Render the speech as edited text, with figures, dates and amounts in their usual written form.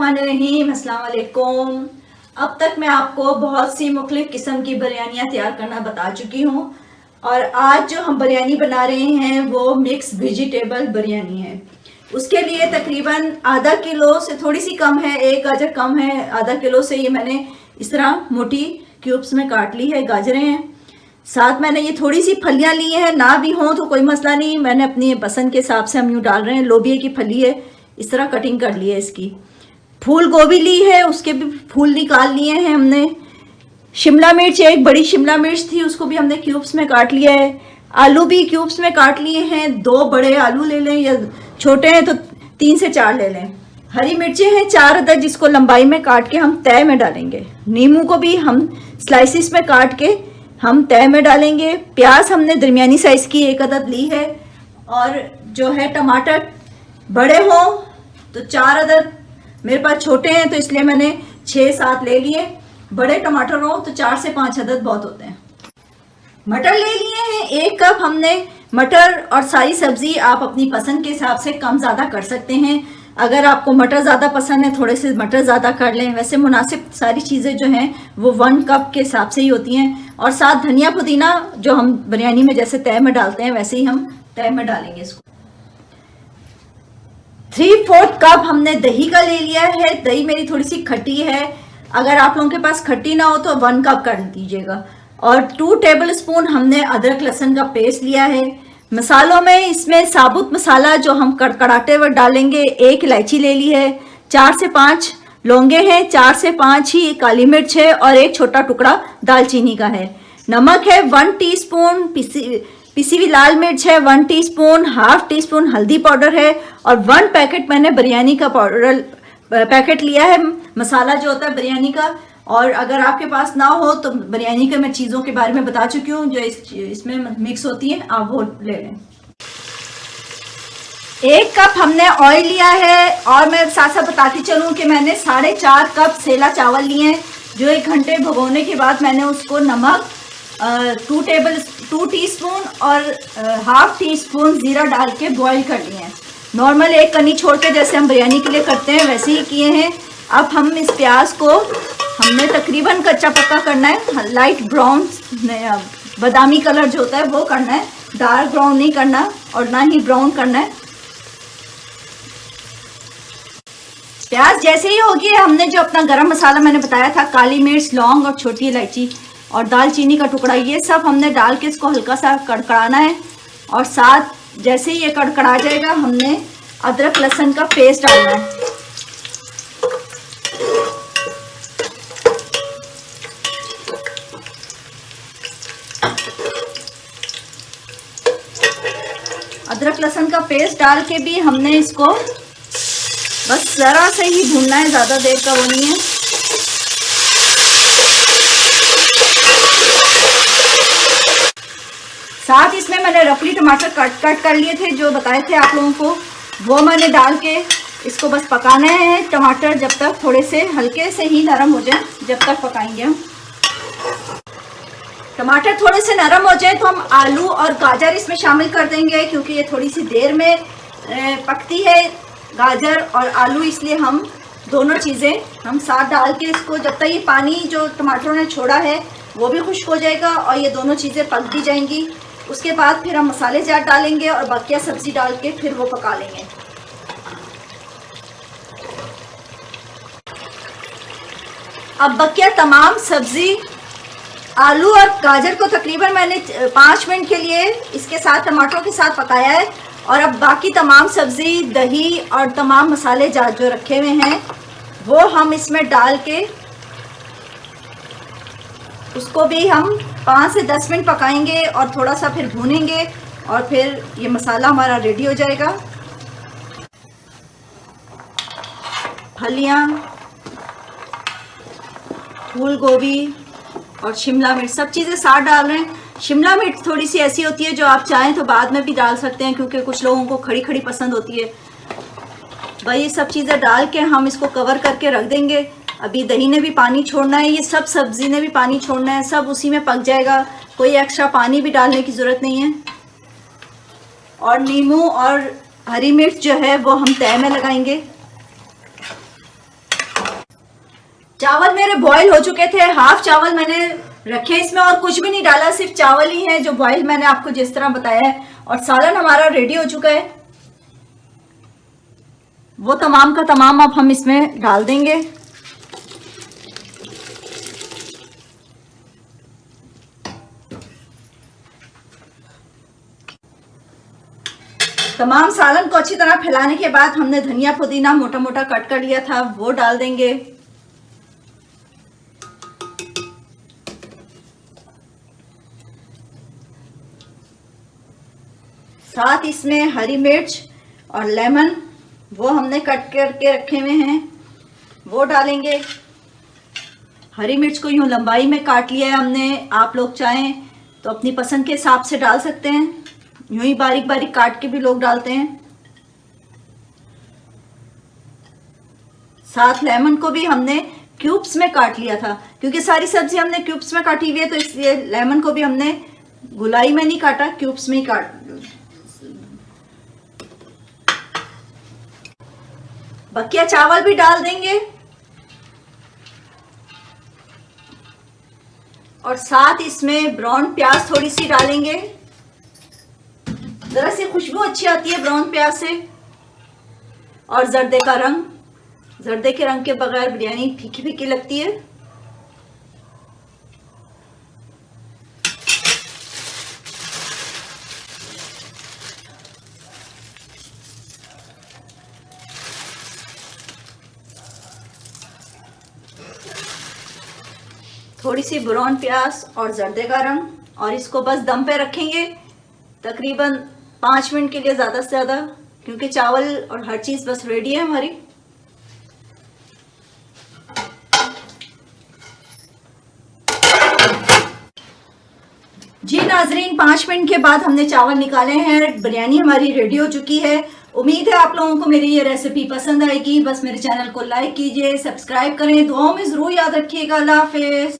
बिस्मिल्लाहिर्रहमानिर्रहीम, अस्सलाम वालेकुम। अब तक मैं आपको बहुत सी मुख्तलिफ किस्म की बिरयानियाँ तैयार करना बता चुकी हूँ और आज जो हम बिरयानी बना रहे हैं वो मिक्स वेजिटेबल बिरयानी है। उसके लिए तकरीबन आधा किलो से थोड़ी सी कम है, एक गाजर कम है, आधा किलो से ये मैंने इस तरह मोटी क्यूब्स में काट ली है गाजरें हैं। साथ मैंने ये थोड़ी सी फलियाँ ली हैं, ना भी हों तो कोई मसला नहीं, मैंने अपनी पसंद के हिसाब से हम यूँ डाल रहे हैं। लोबिया की फली है, इस तरह कटिंग कर ली है इसकी। फूल गोभी ली है, उसके भी फूल निकाल लिए हैं हमने। शिमला मिर्च, एक बड़ी शिमला मिर्च थी, उसको भी हमने क्यूब्स में काट लिया है। आलू भी क्यूब्स में काट लिए हैं, 2 बड़े आलू ले लें या छोटे हैं तो 3 से 4 ले लें। हरी मिर्चें हैं 4 अदद, जिसको लंबाई में काट के हम तय में डालेंगे। नींबू को भी हम स्लाइसिस में काट के हम तय में डालेंगे। प्याज हमने दरमियानी साइज की 1 अदद ली है। और जो है टमाटर बड़े हों तो 4 अदद, मेरे पास छोटे हैं तो इसलिए मैंने 6-7 ले लिए। बड़े टमाटर हो तो 4 से 5 अदद बहुत होते हैं। मटर ले लिए हैं 1 कप हमने। मटर और सारी सब्जी आप अपनी पसंद के हिसाब से कम ज़्यादा कर सकते हैं। अगर आपको मटर ज़्यादा पसंद है थोड़े से मटर ज़्यादा कर लें। वैसे मुनासिब सारी चीज़ें जो हैं वो 1 कप के हिसाब से ही होती हैं। और साथ धनिया पुदीना जो हम बिरयानी में जैसे तय में डालते हैं वैसे ही हम तय में डालेंगे इसको। 3/4 कप हमने दही का ले लिया है। दही मेरी थोड़ी सी खट्टी है, अगर आप लोगों के पास खट्टी ना हो तो 1 कप कर दीजिएगा। और 2 टेबलस्पून हमने अदरक लहसुन का पेस्ट लिया है। मसालों में इसमें साबुत मसाला जो हम कड़कड़ाते वक्त डालेंगे, 1 इलायची ले ली है, 4 से 5 लौंगे हैं, 4 से 5 ही काली मिर्च है और 1 छोटा टुकड़ा दालचीनी का है। नमक है 1 टीस्पून, पिसी हुई लाल मिर्च है 1 टीस्पून, ½ टीस्पून हल्दी पाउडर है और 1 पैकेट मैंने बिरयानी का पाउडर पैकेट लिया है, मसाला जो होता है बिरयानी का। और अगर आपके पास ना हो तो बिरयानी के मैं चीज़ों के बारे में बता चुकी हूँ जो इसमें मिक्स होती हैं, आप वो ले लें। 1 कप हमने ऑयल लिया है और मैं साथ साथ बताती चलूँ कि मैंने 4.5 कप सेला चावल लिए हैं, जो 1 घंटे भिगोने के बाद मैंने उसको नमक 2 टीस्पून और ½ टीस्पून ज़ीरा डाल के बॉईल कर लिए हैं। नॉर्मल 1 कनी छोड़ के जैसे हम बिरयानी के लिए करते हैं वैसे ही किए हैं। अब हम इस प्याज को हमने तकरीबन कच्चा पक्का करना है, लाइट ब्राउन बादामी कलर जो होता है वो करना है, डार्क ब्राउन नहीं करना और ना ही ब्राउन करना है। प्याज जैसे ही होगी हमने जो अपना गरम मसाला मैंने बताया था, काली मिर्च, लौंग और छोटी इलायची और दालचीनी का टुकड़ा, ये सब हमने डाल के इसको हल्का सा कड़कड़ाना है। और साथ जैसे ही ये कड़कड़ा जाएगा हमने अदरक लहसुन का पेस्ट डालना है। अदरक लहसुन का पेस्ट डाल के भी हमने इसको बस ज़रा से ही भूनना है, ज़्यादा देर का वो नहीं है। साथ इसमें मैंने रफली टमाटर कट कर लिए थे जो बताए थे आप लोगों को, वो मैंने डाल के इसको बस पकाना है। टमाटर जब तक थोड़े से हल्के से ही नरम हो जाए जब तक पकाएंगे हम। टमाटर थोड़े से नरम हो जाए तो हम आलू और गाजर इसमें शामिल कर देंगे, क्योंकि ये थोड़ी सी देर में पकती है गाजर और आलू, इसलिए हम दोनों चीज़ें हम साथ डाल के इसको जब तक ये पानी जो टमाटरों ने छोड़ा है वो भी खुश्क हो जाएगा और ये दोनों चीज़ें पक भी जाएंगी। उसके बाद फिर हम मसाले जार डालेंगे और बाकिया सब्ज़ी डाल के फिर वो पका लेंगे। अब बाकिया तमाम सब्ज़ी आलू और गाजर को तकरीबन मैंने 5 मिनट के लिए इसके साथ टमाटरों के साथ पकाया है। और अब बाकी तमाम सब्ज़ी, दही और तमाम मसाले जो रखे हुए हैं वो हम इसमें डाल के उसको भी हम 5 से 10 मिनट पकाएंगे और थोड़ा सा फिर भूनेंगे और फिर ये मसाला हमारा रेडी हो जाएगा। फलियाँ, फूल गोभी और शिमला मिर्च सब चीज़ें साथ डाल रहे हैं। शिमला मिर्च थोड़ी सी ऐसी होती है जो आप चाहें तो बाद में भी डाल सकते हैं, क्योंकि कुछ लोगों को खड़ी खड़ी पसंद होती है। भाई ये सब चीज़ें डाल के हम इसको कवर करके रख देंगे। अभी दही ने भी पानी छोड़ना है, ये सब सब्ज़ी ने भी पानी छोड़ना है, सब उसी में पक जाएगा, कोई एक्स्ट्रा पानी भी डालने की ज़रूरत नहीं है। और नींबू और हरी मिर्च जो है वो हम तय में लगाएंगे। चावल मेरे बॉईल हो चुके थे, हाफ चावल मैंने रखे इसमें और कुछ भी नहीं डाला, सिर्फ चावल ही है जो बॉईल मैंने आपको जिस तरह बताया है। और सालन हमारा रेडी हो चुका है, वो तमाम का तमाम अब हम इसमें डाल देंगे। तमाम सालन को अच्छी तरह फैलाने के बाद हमने धनिया पुदीना मोटा मोटा कट कर लिया था वो डाल देंगे। साथ इसमें हरी मिर्च और लेमन वो हमने कट करके रखे हुए हैं वो डालेंगे। हरी मिर्च को यूं लंबाई में काट लिया है हमने, आप लोग चाहें तो अपनी पसंद के हिसाब से डाल सकते हैं, यूं ही बारीक बारीक काट के भी लोग डालते हैं। साथ लेमन को भी हमने क्यूब्स में काट लिया था, क्योंकि सारी सब्जी हमने क्यूब्स में काटी हुई है तो इसलिए लेमन को भी हमने गोलाई में नहीं काटा, क्यूब्स में ही काट। बकिया चावल भी डाल देंगे और साथ इसमें ब्राउन प्याज थोड़ी सी डालेंगे, जरा सी खुशबू अच्छी आती है ब्राउन प्याज से। और जर्दे का रंग, जर्दे के रंग के बगैर बिरयानी फीकी फीकी लगती है। थोड़ी सी ब्राउन प्याज और जर्दे का रंग, और इसको बस दम पे रखेंगे तकरीबन 5 मिनट के लिए, ज़्यादा से ज़्यादा, क्योंकि चावल और हर चीज़ बस रेडी है हमारी। जी नाजरीन, 5 मिनट के बाद हमने चावल निकाले हैं, बिरयानी हमारी रेडी हो चुकी है। उम्मीद है आप लोगों को मेरी ये रेसिपी पसंद आएगी। बस मेरे चैनल को लाइक कीजिए, सब्सक्राइब करें, दुआओं में ज़रूर याद रखिएगा। अल्लाह हाफिज़।